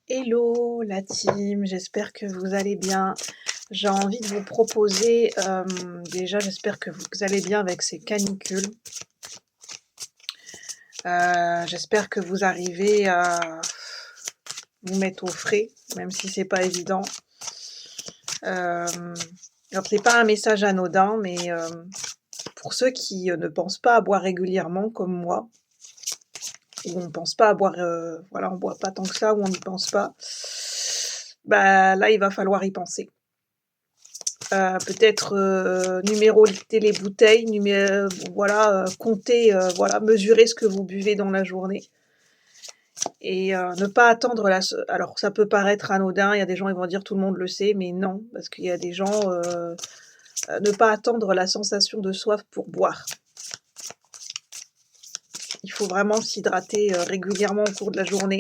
Hello la team, j'espère que vous allez bien. J'ai envie de vous proposer, déjà j'espère que vous allez bien avec ces canicules. J'espère que vous arrivez à vous mettre au frais, même si c'est pas évident. Alors c'est pas un message anodin, mais pour ceux qui ne pensent pas à boire régulièrement comme moi, ou on pense pas à boire, voilà, on boit pas tant que ça, ou on n'y pense pas, bah là il va falloir y penser. Peut-être numéroter les bouteilles, voilà, compter, voilà, mesurer ce que vous buvez dans la journée et ne pas attendre alors ça peut paraître anodin, il y a des gens, ils vont dire: «Tout le monde le sait», mais non, parce qu'il y a des gens, ne pas attendre la sensation de soif pour boire. Il faut vraiment s'hydrater, régulièrement au cours de la journée.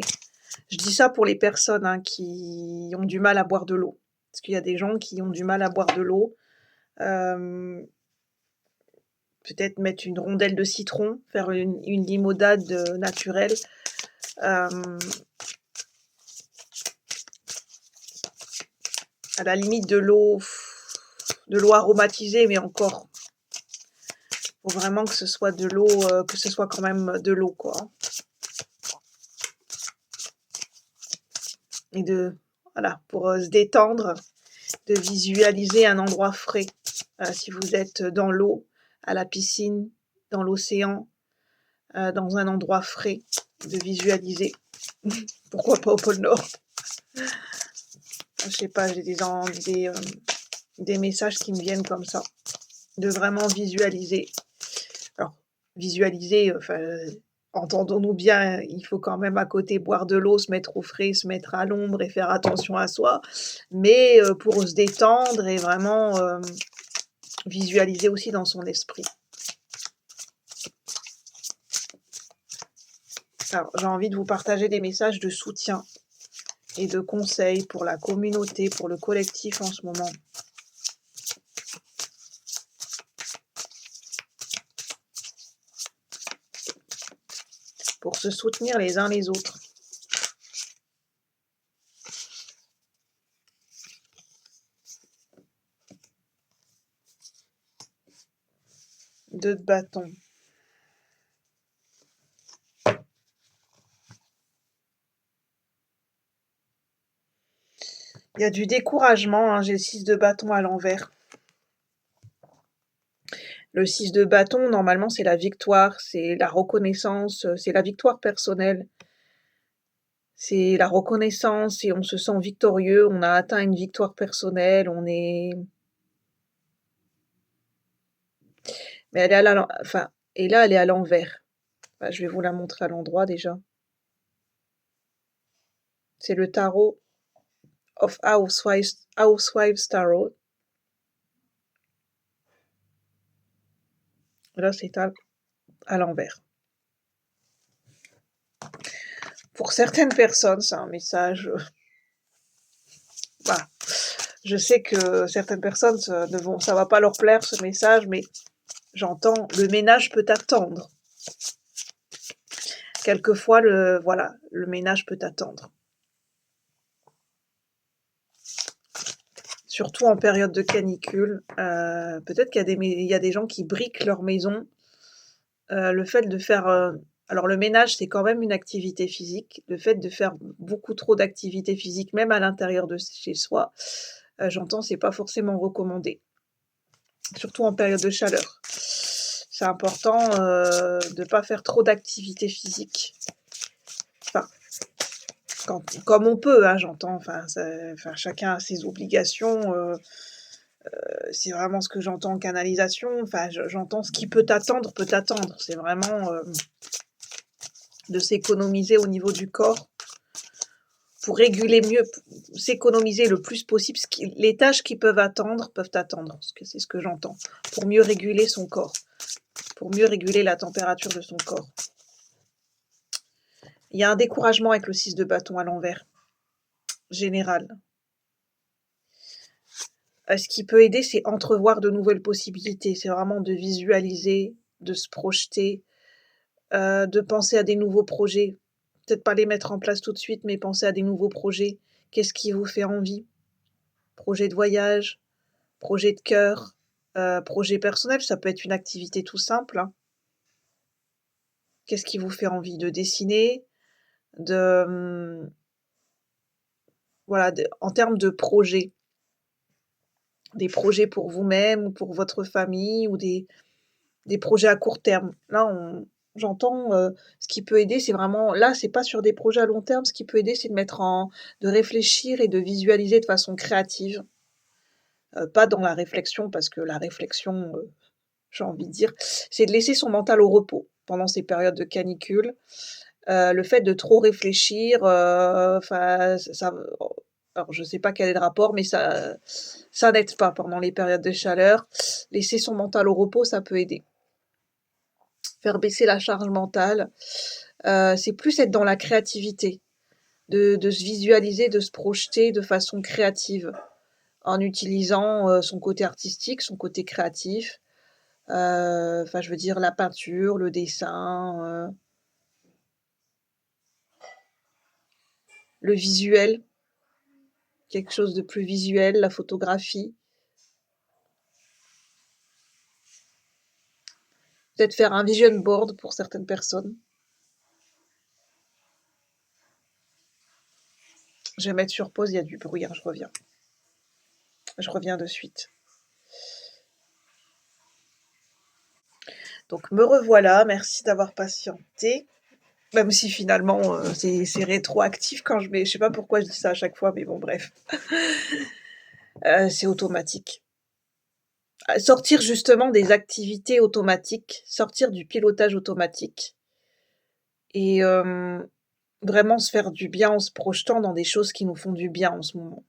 Je dis ça pour les personnes, hein, qui ont du mal à boire de l'eau. Parce qu'il y a des gens qui ont du mal à boire de l'eau. Hem Peut-être mettre une rondelle de citron, faire une limonade, naturelle. Hem, à la limite de l'eau aromatisée, mais encore, faut vraiment que ce soit de l'eau, que ce soit quand même de l'eau, quoi, hein. Et voilà, pour, se détendre, de visualiser un endroit frais. Si vous êtes dans l'eau, à la piscine, dans l'océan, dans un endroit frais, de visualiser. Pourquoi pas au pôle Nord? Je sais pas, j'ai des messages qui me viennent comme ça, de vraiment visualiser. Alors, visualiser, enfin, entendons-nous bien, il faut quand même à côté boire de l'eau, se mettre au frais, se mettre à l'ombre et faire attention à soi. Mais, pour se détendre et vraiment, visualiser aussi dans son esprit. Alors, j'ai envie de vous partager des messages de soutien et de conseils pour la communauté, pour le collectif en ce moment. Pour se soutenir les uns les autres. Deux de bâton. Il y a du découragement, hein, j'ai le 6 de bâton à l'envers. Le 6 de bâton, normalement, c'est la victoire, c'est la reconnaissance, c'est la victoire personnelle. C'est la reconnaissance et on se sent victorieux, on a atteint une victoire personnelle, on est mais elle est à enfin et là, elle est à l'envers. Bah, je vais vous la montrer à l'endroit déjà. C'est le tarot of Housewives Tarot. Là, c'est à l'envers. Pour certaines personnes, c'est un message, voilà. Je sais que certaines personnes, ça va pas leur plaire ce message, mais j'entends: «Le ménage peut attendre». Quelquefois, voilà, le ménage peut attendre. Surtout en période de canicule, peut-être qu'il y a des gens qui briquent leur maison. Le fait de faire, alors le ménage, c'est quand même une activité physique. Le fait de faire beaucoup trop d'activités physiques, même à l'intérieur de chez soi, j'entends, c'est pas forcément recommandé, surtout en période de chaleur. C'est important, de pas faire trop d'activités physiques. Enfin, comme on peut, hein, j'entends, enfin chacun a ses obligations, c'est vraiment ce que j'entends en canalisation. Enfin, j'entends ce qui peut attendre, peut attendre. C'est vraiment, de s'économiser au niveau du corps pour réguler mieux, s'économiser le plus possible. Les tâches qui peuvent attendre, c'est ce que j'entends, pour mieux réguler son corps, pour mieux réguler la température de son corps. Il y a un découragement avec le 6 de bâton à l'envers, général. Ce qui peut aider, c'est entrevoir de nouvelles possibilités. C'est vraiment de visualiser, de se projeter, de penser à des nouveaux projets Peut-être pas les mettre en place tout de suite, mais penser à des nouveaux projets. Qu'est-ce qui vous fait envie? Projet de voyage, projet de cœur, projet personnel, ça peut être une activité tout simple, hein. Qu'est-ce qui vous fait envie? De dessiner? De, voilà, en termes de projets. Des projets pour vous-même ou pour votre famille ou des projets à court terme. Là, j'entends, ce qui peut aider, c'est vraiment là, c'est pas sur des projets à long terme, ce qui peut aider, c'est de réfléchir et de visualiser de façon créative, pas dans la réflexion parce que la réflexion, j'ai envie de dire, c'est de laisser son mental au repos pendant ces périodes de canicule. Le fait de trop réfléchir, enfin, ça alors je sais pas quel est le rapport, mais ça n'aide pas pendant les périodes de chaleur. Laisser son mental au repos, ça peut aider. Faire baisser la charge mentale, c'est plus être dans la créativité, de se visualiser, de se projeter de façon créative, en utilisant, son côté artistique, son côté créatif, enfin je veux dire la peinture, le dessin, le visuel, quelque chose de plus visuel, la photographie. Peut-être faire un vision board pour certaines personnes. Je vais mettre sur pause, il y a du bruit, hein, je reviens. Je reviens de suite. Donc me revoilà, merci d'avoir patienté. Même si finalement, c'est rétroactif quand je sais pas pourquoi je dis ça à chaque fois, mais bon bref. C'est automatique. Sortir justement des activités automatiques, sortir du pilotage automatique et vraiment se faire du bien en se projetant dans des choses qui nous font du bien en ce moment.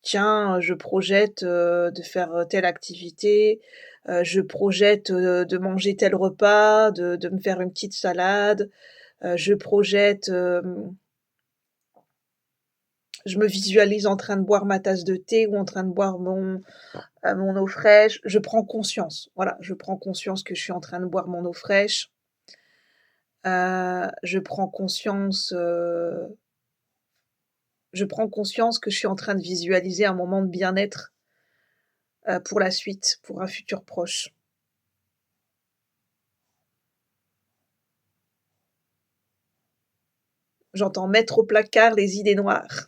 Tiens, je projette, de faire, telle activité, je projette, de manger tel repas, de me faire une petite salade, je projette, je me visualise en train de boire ma tasse de thé ou en train de boire mon eau fraîche. Je prends conscience, voilà, je prends conscience que je suis en train de boire mon eau fraîche. Je prends conscience, que je suis en train de visualiser un moment de bien-être, pour la suite, pour un futur proche. J'entends mettre au placard les idées noires.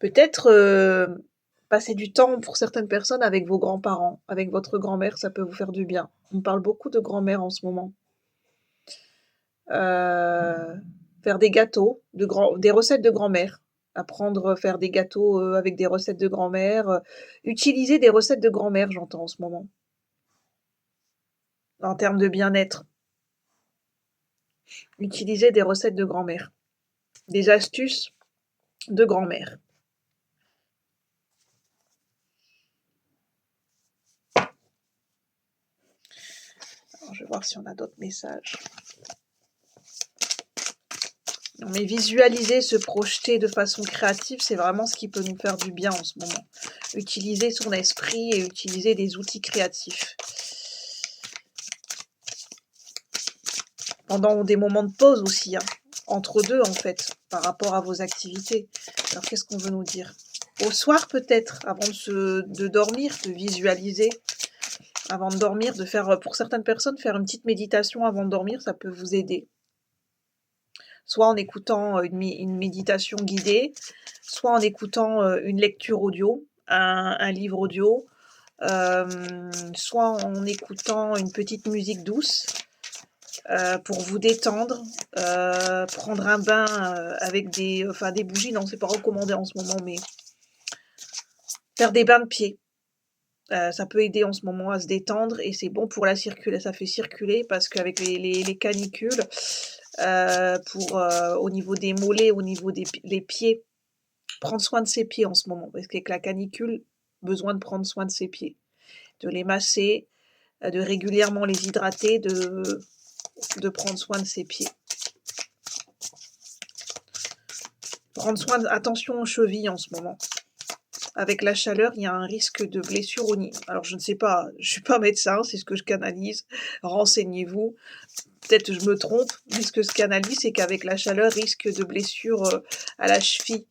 Peut-être, passer du temps pour certaines personnes avec vos grands-parents, avec votre grand-mère, ça peut vous faire du bien. On parle beaucoup de grand-mère en ce moment. Faire des gâteaux, des recettes de grand-mère. Apprendre à faire des gâteaux, avec des recettes de grand-mère, utiliser des recettes de grand-mère, j'entends en ce moment. En termes de bien-être. Utiliser des recettes de grand-mère. Des astuces de grand-mère. Alors, je vais voir si on a d'autres messages. Non, mais visualiser, se projeter de façon créative, c'est vraiment ce qui peut nous faire du bien en ce moment. Utiliser son esprit et utiliser des outils créatifs. Pendant des moments de pause aussi, hein, entre deux en fait, par rapport à vos activités. Alors qu'est-ce qu'on veut nous dire? Au soir peut-être, avant de dormir, de visualiser. Avant de dormir, de faire, pour certaines personnes, faire une petite méditation avant de dormir, ça peut vous aider. Soit en écoutant une méditation guidée, soit en écoutant une lecture audio, un livre audio, soit en écoutant une petite musique douce pour vous détendre, prendre un bain avec des bougies, non, c'est pas recommandé en ce moment, mais faire des bains de pieds. Ça peut aider en ce moment à se détendre et c'est bon pour ça fait circuler parce qu'avec les canicules, au niveau des mollets, au niveau des pieds, prendre soin de ses pieds en ce moment, parce qu'avec la canicule, besoin de prendre soin de ses pieds, de les masser, de régulièrement les hydrater, de prendre soin de ses pieds. Attention aux chevilles en ce moment. avec la chaleur, il y a un risque de blessure au niveau. Alors je ne sais pas, je suis pas médecin, c'est ce que je canalise, renseignez-vous. Peut-être je me trompe, mais ce que je canalise, c'est qu'avec la chaleur, risque de blessure, à la cheville,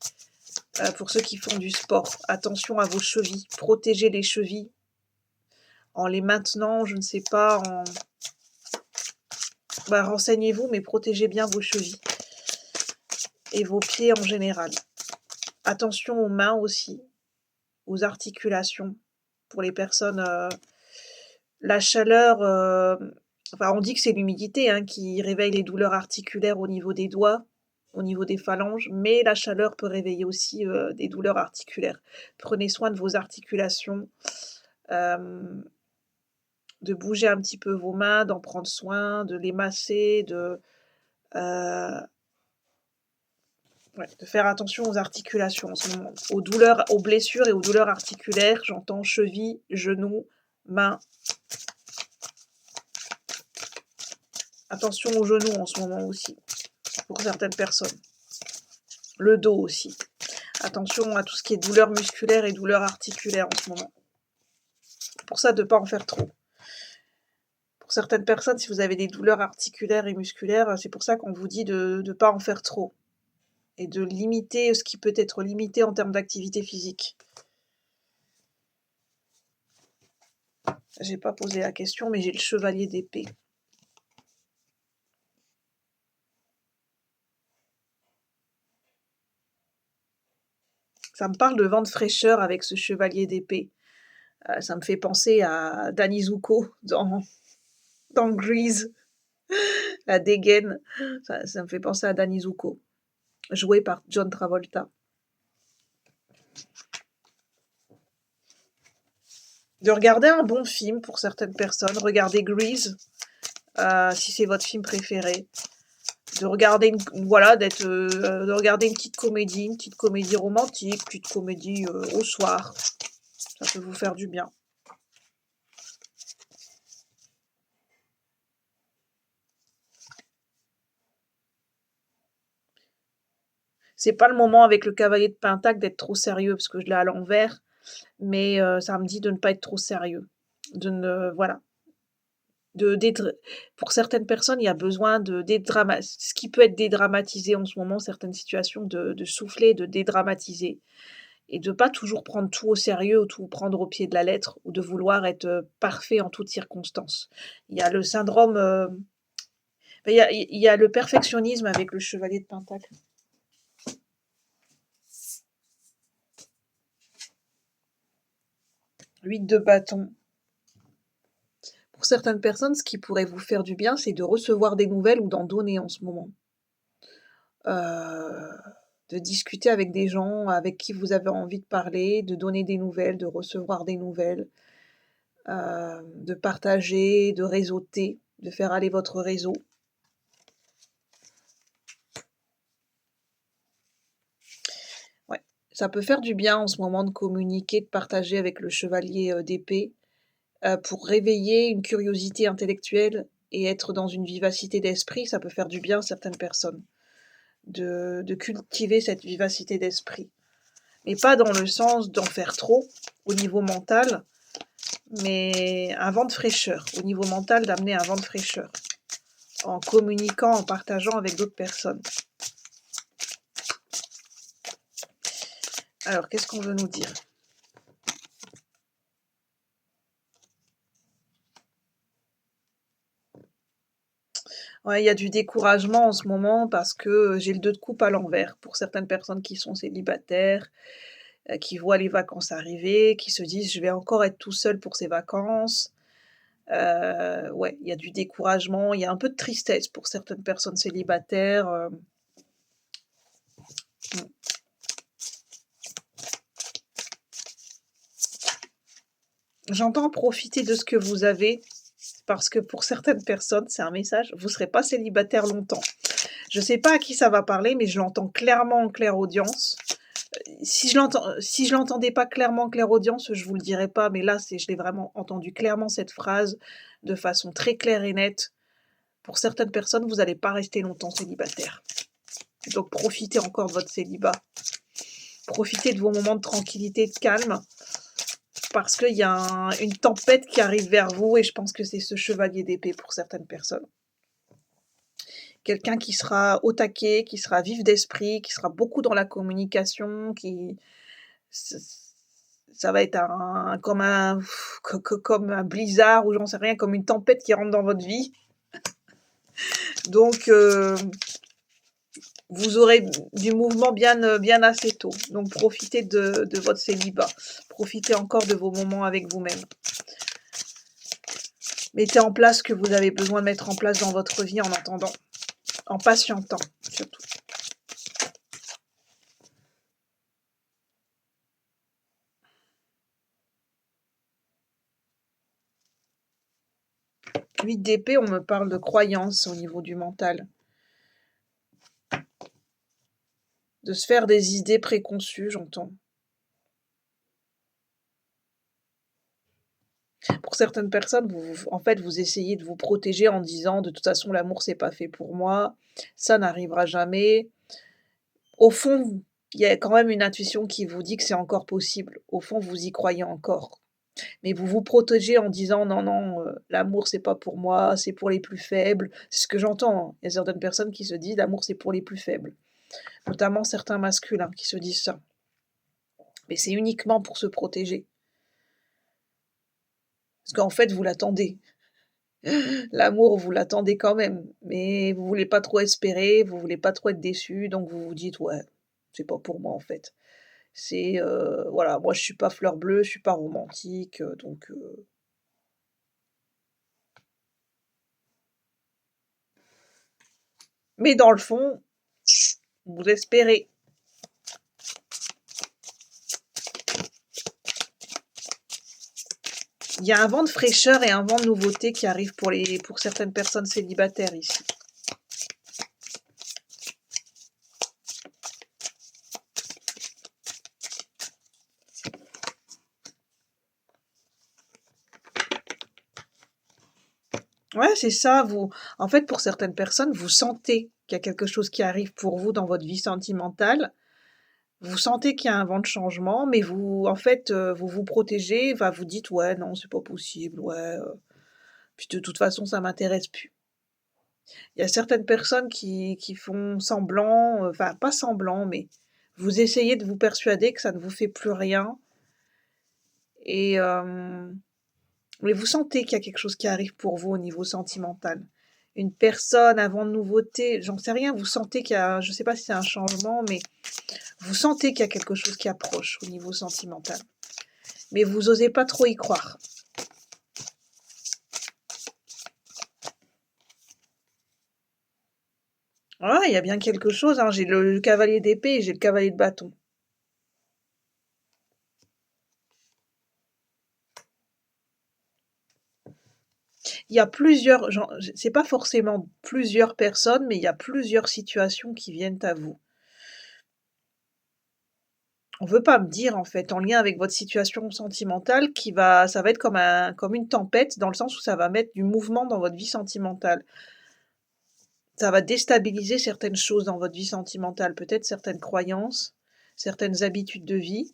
pour ceux qui font du sport. Attention à vos chevilles, protégez les chevilles en les maintenant, je ne sais pas, renseignez-vous, mais protégez bien vos chevilles et vos pieds en général. Attention aux mains aussi, aux articulations. Pour les personnes, la chaleur, on dit que c'est l'humidité, hein, qui réveille les douleurs articulaires au niveau des doigts, au niveau des phalanges, mais la chaleur peut réveiller aussi, des douleurs articulaires. Prenez soin de vos articulations, de bouger un petit peu vos mains, d'en prendre soin, de les masser, heu, de faire attention aux articulations en ce moment. Aux douleurs, aux blessures et aux douleurs articulaires, j'entends cheville, genoux, mains. Attention aux genoux en ce moment aussi, pour certaines personnes. Le dos aussi. Attention à tout ce qui est douleur musculaire et douleur articulaire en ce moment. Pour ça, de ne pas en faire trop. Pour certaines personnes, si vous avez des douleurs articulaires et musculaires, c'est pour ça qu'on vous dit de ne pas en faire trop. Et de limiter ce qui peut être limité en termes d'activité physique. J'ai pas posé la question, mais j'ai le chevalier d'épée. Ça me parle de vent de fraîcheur avec ce chevalier d'épée. Ça me fait penser à Danny Zuko dans Grease, la dégaine. Ça me fait penser à Danny Zuko, joué par John Travolta. De regarder un bon film pour certaines personnes, regardez Grease, si c'est votre film préféré. De regarder de regarder une petite comédie romantique, une petite comédie au soir. Ça peut vous faire du bien. C'est pas le moment avec le cavalier de Pentacle d'être trop sérieux parce que je l'ai à l'envers, mais ça me dit de ne pas être trop sérieux. De ne voilà. Pour certaines personnes, il y a besoin de ce qui peut être dédramatisé en ce moment, certaines situations, de souffler, de dédramatiser et de pas toujours prendre tout au sérieux ou tout prendre au pied de la lettre ou de vouloir être, parfait en toutes circonstances. Il y a le syndrome, il y a le perfectionnisme avec le chevalier de Pentacle. 8 de bâton. Pour certaines personnes, ce qui pourrait vous faire du bien, c'est de recevoir des nouvelles ou d'en donner en ce moment. De discuter avec des gens avec qui vous avez envie de parler, de donner des nouvelles, de recevoir des nouvelles, de partager, de réseauter, de faire aller votre réseau. Ouais, ça peut faire du bien en ce moment de communiquer, de partager avec le chevalier, d'épée, pour réveiller une curiosité intellectuelle et être dans une vivacité d'esprit, ça peut faire du bien à certaines personnes. De cultiver cette vivacité d'esprit. Mais pas dans le sens d'en faire trop au niveau mental, mais un vent de fraîcheur. Au niveau mental, d'amener un vent de fraîcheur. En communiquant, en partageant avec d'autres personnes. Alors, qu'est-ce qu'on veut nous dire ? Ouais, il y a du découragement en ce moment parce que j'ai le 2 de coupe à l'envers. Pour certaines personnes qui sont célibataires, qui voient les vacances arriver, qui se disent: «Je vais encore être tout seul pour ces vacances». Ouais, il y a du découragement, il y a un peu de tristesse pour certaines personnes célibataires, mmh. J'entends profiter de ce que vous avez, parce que pour certaines personnes, c'est un message, vous serez pas célibataire longtemps. Je sais pas à qui ça va parler, mais je l'entends clairement en clairaudience. Si je l'entendais pas clairement en clairaudience, je vous le dirais pas, mais là, je l'ai vraiment entendu clairement cette phrase, de façon très claire et nette. Pour certaines personnes, vous n'allez pas rester longtemps célibataire. Donc profitez encore de votre célibat. Profitez de vos moments de tranquillité, de calme, parce qu'il y a une tempête qui arrive vers vous et je pense que c'est ce chevalier d'épée pour certaines personnes. Quelqu'un qui sera au taquet, qui sera vif d'esprit, qui sera beaucoup dans la communication, qui ç ça va être comme un blizzard ou j'en sais rien, comme une tempête qui rentre dans votre vie. Donc vous aurez du mouvement bien assez tôt. Donc profitez de votre célibat. Profitez encore de vos moments avec vous-même. Mettez en place ce que vous avez besoin de mettre en place dans votre vie en attendant, en patientant surtout. Huit d'épée, on me parle de croyances au niveau du mental. De se faire des idées préconçues, j'entends. Pour certaines personnes, en fait, vous essayez de vous protéger en disant: «De toute façon, l'amour, c'est pas fait pour moi, ça n'arrivera jamais». Au fond, il y a quand même une intuition qui vous dit que c'est encore possible. Au fond, vous y croyez encore. Mais vous vous protégez en disant: «Non, non, l'amour, c'est pas pour moi, c'est pour les plus faibles». C'est ce que j'entends, hein. Il y a certaines personnes qui se disent: «L'amour, c'est pour les plus faibles», notamment certains masculins qui se disent ça. Mais c'est uniquement pour se protéger. Parce qu'en fait, vous l'attendez. L'amour, vous l'attendez quand même, mais vous voulez pas trop espérer, vous voulez pas trop être déçu, donc vous vous dites: «Ouais, c'est pas pour moi, en fait». C'est, voilà, moi je suis pas fleur bleue, je suis pas romantique, donc mais dans le fond, vous espérez. Il y a un vent de fraîcheur et un vent de nouveauté qui arrive pour certaines personnes célibataires ici. Ouais, c'est ça, en fait, pour certaines personnes, vous sentez qu'il y a quelque chose qui arrive pour vous dans votre vie sentimentale. Vous sentez qu'il y a un vent de changement, mais vous en fait, vous vous protégez, enfin, vous dites: «Ouais, non, c'est pas possible, ouais, puis de toute façon, ça m'intéresse plus». Il y a certaines personnes qui font semblant, enfin, pas semblant, mais vous essayez de vous persuader que ça ne vous fait plus rien et mais vous sentez qu'il y a quelque chose qui arrive pour vous au niveau sentimental. Une personne, un vent de nouveauté, j'en sais rien, vous sentez qu'il y a je sais pas si c'est un changement, mais vous sentez qu'il y a quelque chose qui approche au niveau sentimental. Mais vous osez pas trop y croire. Ah, il y a bien quelque chose, hein, j'ai le cavalier d'épée et j'ai le cavalier de bâton. Il y a plusieurs genre, c'est pas forcément plusieurs personnes, mais il y a plusieurs situations qui viennent à vous. On veut pas me dire, en fait, en lien avec votre situation sentimentale ça va être comme une tempête dans le sens où ça va mettre du mouvement dans votre vie sentimentale. Ça va déstabiliser certaines choses dans votre vie sentimentale, peut-être certaines croyances, certaines habitudes de vie.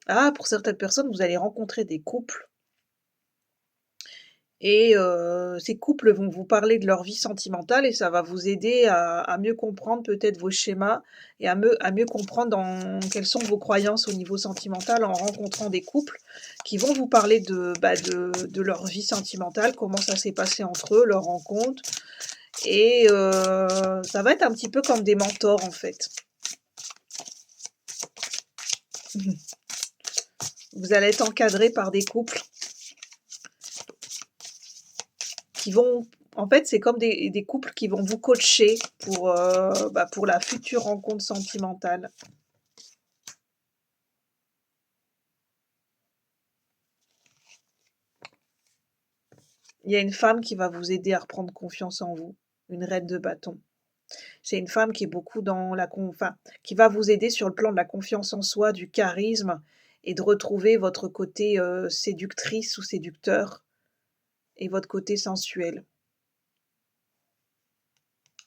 Ah, pour certaines personnes, vous allez rencontrer des couples et ces couples vont vous parler de leur vie sentimentale et ça va vous aider à mieux comprendre peut-être vos schémas et à mieux comprendre quelles sont vos croyances au niveau sentimental en rencontrant des couples qui vont vous parler de leur vie sentimentale, comment ça s'est passé entre eux, leur rencontre et ça va être un petit peu comme des mentors, en fait. Vous allez être encadré par des couples qui vont en fait, c'est comme des couples qui vont vous coacher pour la future rencontre sentimentale. Il y a une femme qui va vous aider à reprendre confiance en vous, une reine de bâton. C'est une femme qui est beaucoup dans qui va vous aider sur le plan de la confiance en soi, du charisme et de retrouver votre côté, séductrice ou séducteur et votre côté sensuel.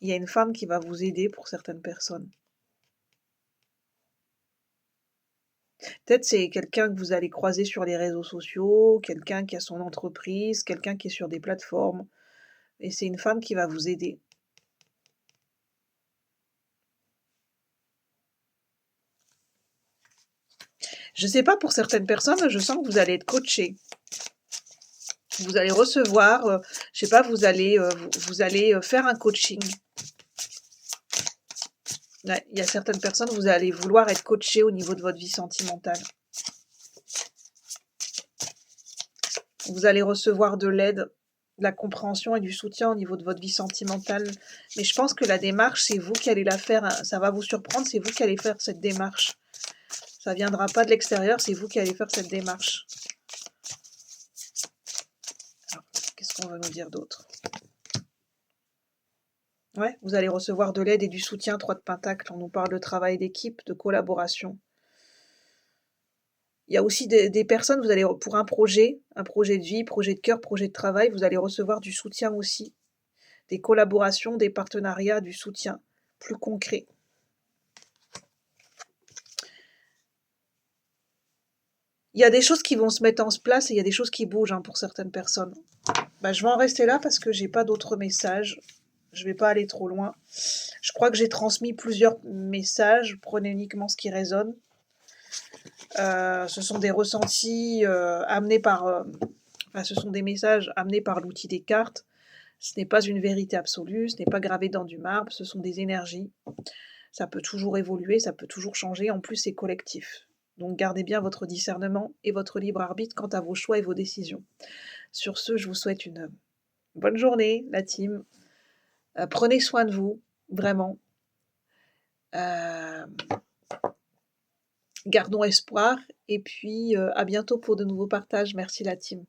Il y a une femme qui va vous aider pour certaines personnes. Peut-être c'est quelqu'un que vous allez croiser sur les réseaux sociaux, quelqu'un qui a son entreprise, quelqu'un qui est sur des plateformes et c'est une femme qui va vous aider. Je sais pas pour certaines personnes, je sens que vous allez être coaché. Vous allez recevoir, je sais pas, vous allez, faire un coaching. Ouais, il y a certaines personnes, vous allez vouloir être coaché au niveau de votre vie sentimentale. Vous allez recevoir de l'aide, de la compréhension et du soutien au niveau de votre vie sentimentale. Mais je pense que la démarche, c'est vous qui allez la faire, hein. Ça va vous surprendre, c'est vous qui allez faire cette démarche. Ça viendra pas de l'extérieur, c'est vous qui allez faire cette démarche. Alors, qu'est-ce qu'on va nous dire d'autre? Ouais, vous allez recevoir de l'aide et du soutien, 3 de Pentacle. On nous parle de travail d'équipe, de collaboration. Il y a aussi des personnes, vous allez pour un projet de vie, projet de cœur, projet de travail, vous allez recevoir du soutien aussi, des collaborations, des partenariats, du soutien plus concret. Il y a des choses qui vont se mettre en place et il y a des choses qui bougent, hein, pour certaines personnes. Bah, je vais en rester là parce que j'ai pas d'autres messages. Je vais pas aller trop loin. Je crois que j'ai transmis plusieurs messages. Prenez uniquement ce qui résonne. Ce sont des ressentis amenés par... enfin, ce sont des messages amenés par l'outil des cartes. Ce n'est pas une vérité absolue, ce n'est pas gravé dans du marbre, ce sont des énergies. Ça peut toujours évoluer, ça peut toujours changer. En plus, c'est collectif. Donc gardez bien votre discernement et votre libre arbitre quant à vos choix et vos décisions. Sur ce, je vous souhaite une bonne journée, la team. Prenez soin de vous, vraiment. Euh, Gardons espoir et puis à bientôt pour de nouveaux partages. Merci la team.